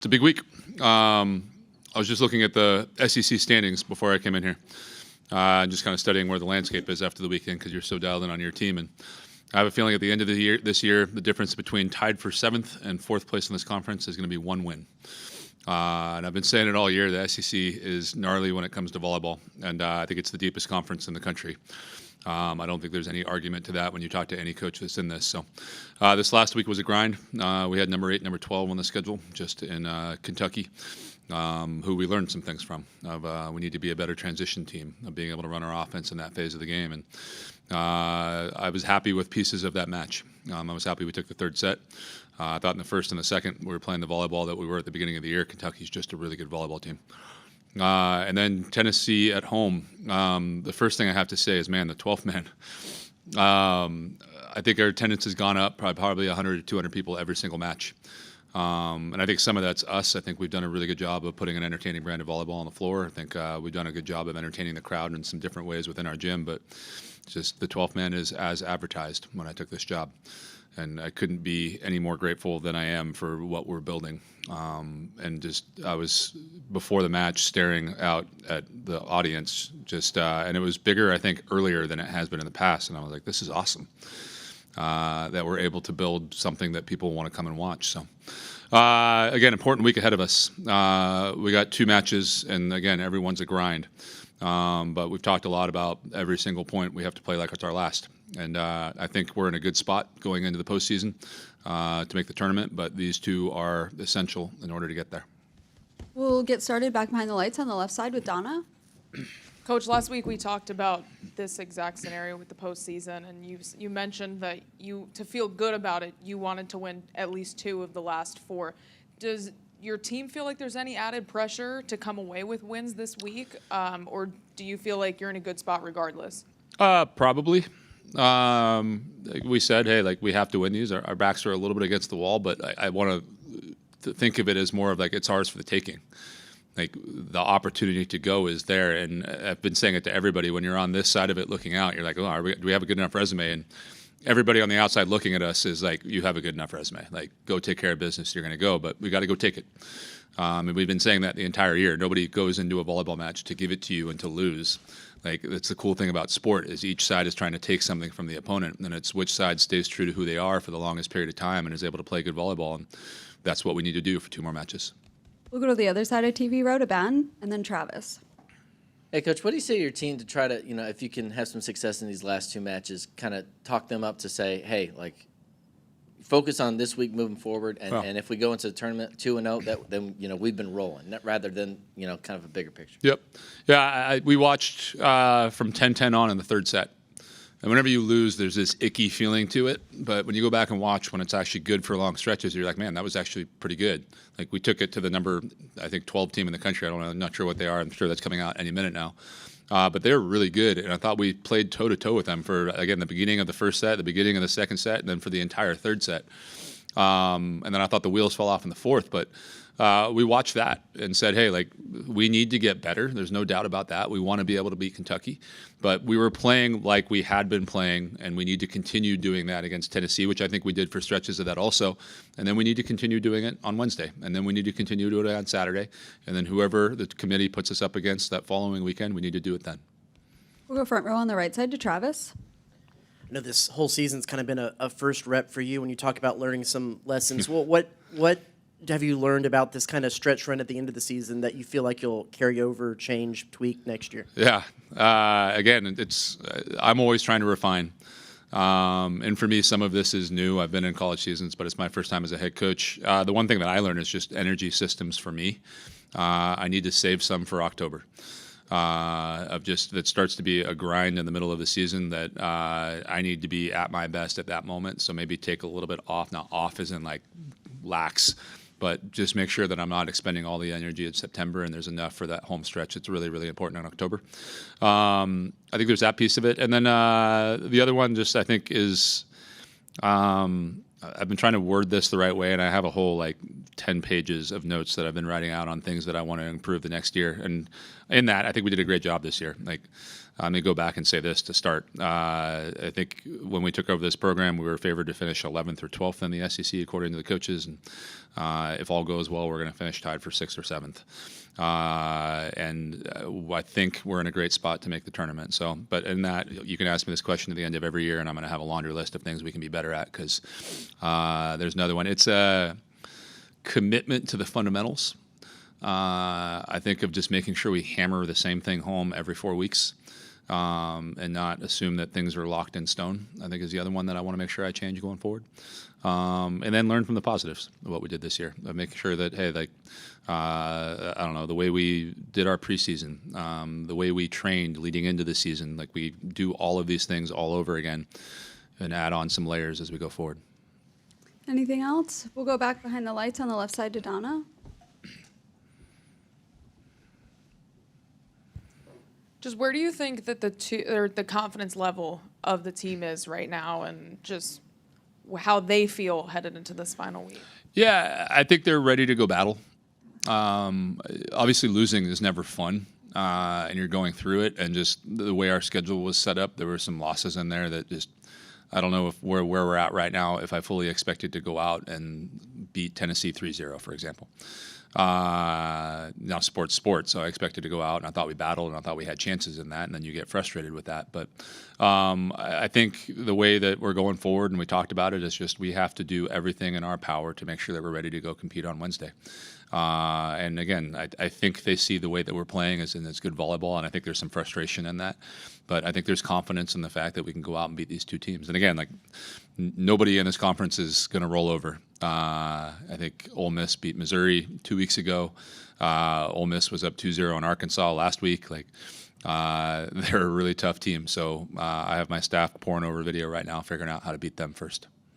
It's a big week. I was just looking at the SEC standings before I came in here, just kind of studying where the landscape is after the weekend because you're so dialed in on your team. And I have a feeling at the end of this year, the difference between tied for 7th and 4th place in this conference is going to be 1 win. And I've been saying it all year, the SEC is gnarly when it comes to volleyball, and I think it's the deepest conference in the country. I don't think there's any argument to that when you talk to any coach that's in this. So this last week was a grind. We had number 8, number 12 on the schedule, just in Kentucky, who we learned some things from. We need to be a better transition team, of being able to run our offense in that phase of the game. And I was happy with pieces of that match. I was happy we took the 3rd set. I thought in the 1st and the 2nd, we were playing the volleyball that we were at the beginning of the year. Kentucky's just a really good volleyball team. And then Tennessee at home. The first thing I have to say is, man, the 12th man. I think our attendance has gone up probably 100 to 200 people every single match. And I think some of that's us. I think we've done a really good job of putting an entertaining brand of volleyball on the floor. I think we've done a good job of entertaining the crowd in some different ways within our gym. But just the 12th man is as advertised when I took this job. And I couldn't be any more grateful than I am for what we're building. And just I was, before the match, staring out at the audience, and it was bigger, I think, earlier than it has been in the past. And I was like, this is awesome that we're able to build something that people want to come and watch. So, again, important week ahead of us. We got 2 matches, and again, everyone's a grind. But we've talked a lot about every single point we have to play like it's our last. And I think we're in a good spot going into the postseason to make the tournament, but these 2 are essential in order to get there. We'll get started back behind the lights on the left side with Donna. Coach, last week we talked about this exact scenario with the postseason, and you mentioned that to feel good about it, you wanted to win at least 2 of the last 4. Does your team feel like there's any added pressure to come away with wins this week, or do you feel like you're in a good spot regardless? Probably. Like we said, hey, like we have to win these. Our backs are a little bit against the wall, but I want to think of it as more of like it's ours for the taking. Like the opportunity to go is there, and I've been saying it to everybody. When you're on this side of it looking out, you're like, oh, do we have a good enough resume? And everybody on the outside looking at us is like, you have a good enough resume. Like, go take care of business. You're going to go, but we got to go take it. And we've been saying that the entire year. Nobody goes into a volleyball match to give it to you and to lose. Like, that's the cool thing about sport, is each side is trying to take something from the opponent, and it's which side stays true to who they are for the longest period of time and is able to play good volleyball. And that's what we need to do for 2 more matches. We'll go to the other side of TV row to Ben, and then Travis. Hey, Coach, what do you say to your team to try to, if you can have some success in these last 2 matches, kind of talk them up to say, hey, like, focus on this week moving forward, and if we go into the tournament 2-0, then we've been rolling, rather than kind of a bigger picture. Yep. Yeah, we watched from 10-10 on in the 3rd set. And whenever you lose, there's this icky feeling to it. But when you go back and watch when it's actually good for long stretches, you're like, man, that was actually pretty good. Like, we took it to the number, I think, 12 team in the country. I'm not sure what they are. I'm sure that's coming out any minute now. But they're really good, and I thought we played toe-to-toe with them for, again, the beginning of the 1st set, the beginning of the 2nd set, and then for the entire 3rd set. And then I thought the wheels fell off in the 4th, but we watched that and said, hey, like, we need to get better. There's no doubt about that. We want to be able to beat Kentucky. But we were playing like we had been playing, and we need to continue doing that against Tennessee, which I think we did for stretches of that also. And then we need to continue doing it on Wednesday. And then we need to continue to do it on Saturday. And then whoever the committee puts us up against that following weekend, we need to do it then. We'll go front row on the right side to Travis. I know this whole season's kind of been a first rep for you when you talk about learning some lessons. Well, what have you learned about this kind of stretch run at the end of the season that you feel like you'll carry over, change, tweak next year? Yeah. Again, I'm always trying to refine. And for me, some of this is new. I've been in college seasons, but it's my first time as a head coach. The one thing that I learned is just energy systems for me. I need to save some for October. That starts to be a grind in the middle of the season that I need to be at my best at that moment. So maybe take a little bit off. Not off as in like lax, but just make sure that I'm not expending all the energy in September and there's enough for that home stretch. It's really, really important in October. I think there's that piece of it. And then the other one just I think is I've been trying to word this the right way, and I have a whole 10 pages of notes that I've been writing out on things that I want to improve the next year. And in that, I think we did a great job this year. Let me go back and say this to start. I think when we took over this program, we were favored to finish 11th or 12th in the SEC, according to the coaches. And if all goes well, we're going to finish tied for 6th or 7th. I think we're in a great spot to make the tournament. So, but in that, you can ask me this question at the end of every year, and I'm going to have a laundry list of things we can be better at, because there's another one. It's a commitment to the fundamentals. I think of just making sure we hammer the same thing home every 4 weeks. And not assume that things are locked in stone, I think is the other one that I want to make sure I change going forward. And then learn from the positives of what we did this year. Making sure that, hey, like, I don't know, the way we did our preseason, the way we trained leading into the season, like we do all of these things all over again and add on some layers as we go forward. Anything else? We'll go back behind the lights on the left side to Donna. Just where do you think that the confidence level of the team is right now, and just how they feel headed into this final week? Yeah, I think they're ready to go battle. Obviously, losing is never fun, and you're going through it. And just the way our schedule was set up, there were some losses in there that just, I don't know if where we're at right now, if I fully expected to go out and beat Tennessee 3-0, for example. Now sports, so I expected to go out, and I thought we battled, and I thought we had chances in that, and then you get frustrated with that. But I think the way that we're going forward, and we talked about it, is just we have to do everything in our power to make sure that we're ready to go compete on Wednesday. And again, I think they see the way that we're playing as good volleyball, and I think there's some frustration in that. But I think there's confidence in the fact that we can go out and beat these two teams. And again, like, nobody in this conference is going to roll over. I think Ole Miss beat Missouri 2 weeks ago. Ole Miss was up 2-0 in Arkansas last week. Like, they're a really tough team. So I have my staff pouring over video right now, figuring out how to beat them first.